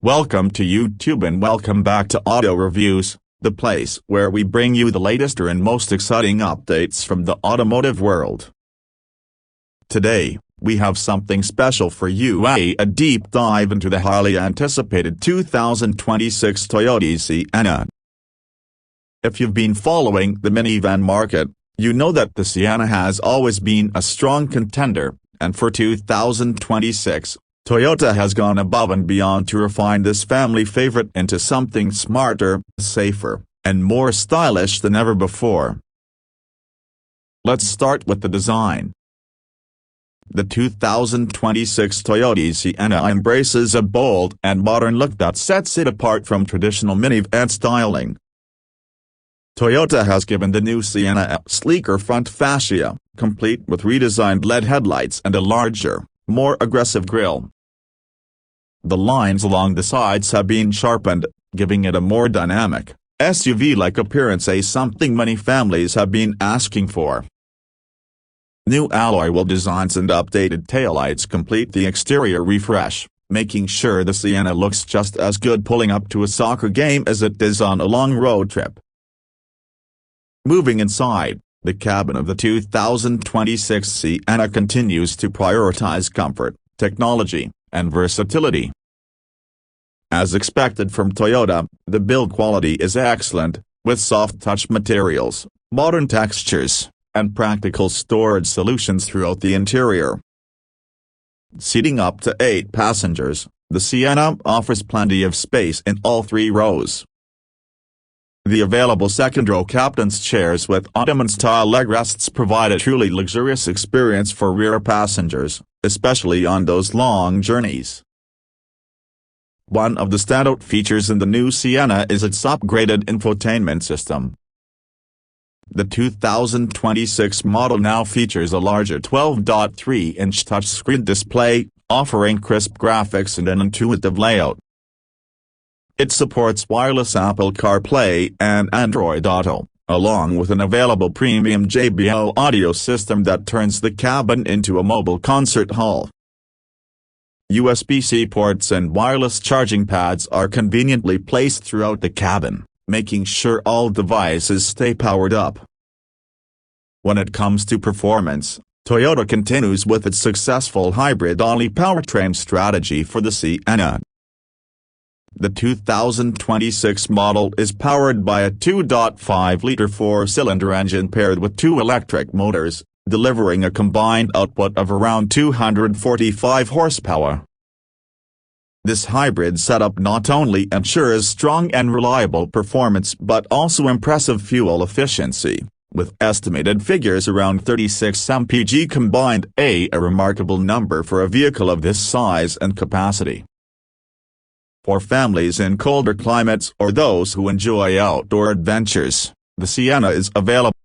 Welcome to YouTube and welcome back to Auto Reviews, the place where we bring you the latest and most exciting updates from the automotive world. Today, we have something special for you, a deep dive into the highly anticipated 2026 Toyota Sienna. If you've been following the minivan market, you know that the Sienna has always been a strong contender, and for 2026, Toyota has gone above and beyond to refine this family favorite into something smarter, safer, and more stylish than ever before. Let's start with the design. The 2026 Toyota Sienna embraces a bold and modern look that sets it apart from traditional minivan styling. Toyota has given the new Sienna a sleeker front fascia, complete with redesigned LED headlights and a larger, more aggressive grille. The lines along the sides have been sharpened, giving it a more dynamic, SUV-like appearance, something many families have been asking for. New alloy wheel designs and updated taillights complete the exterior refresh, making sure the Sienna looks just as good pulling up to a soccer game as it does on a long road trip. Moving inside, the cabin of the 2026 Sienna continues to prioritize comfort, technology, and versatility. As expected from Toyota, the build quality is excellent, with soft-touch materials, modern textures, and practical storage solutions throughout the interior. Seating up to 8 passengers, the Sienna offers plenty of space in all 3 rows. The available second-row captain's chairs with Ottoman-style leg rests provide a truly luxurious experience for rear passengers, especially on those long journeys. One of the standout features in the new Sienna is its upgraded infotainment system. The 2026 model now features a larger 12.3-inch touchscreen display, offering crisp graphics and an intuitive layout. It supports wireless Apple CarPlay and Android Auto, along with an available premium JBL audio system that turns the cabin into a mobile concert hall. USB-C ports and wireless charging pads are conveniently placed throughout the cabin, making sure all devices stay powered up. When it comes to performance, Toyota continues with its successful hybrid-only powertrain strategy for the Sienna. The 2026 model is powered by a 2.5-liter 4-cylinder engine paired with 2 electric motors, delivering a combined output of around 245 horsepower. This hybrid setup not only ensures strong and reliable performance but also impressive fuel efficiency, with estimated figures around 36 mpg combined, a remarkable number for a vehicle of this size and capacity. For families in colder climates or those who enjoy outdoor adventures, the Sienna is available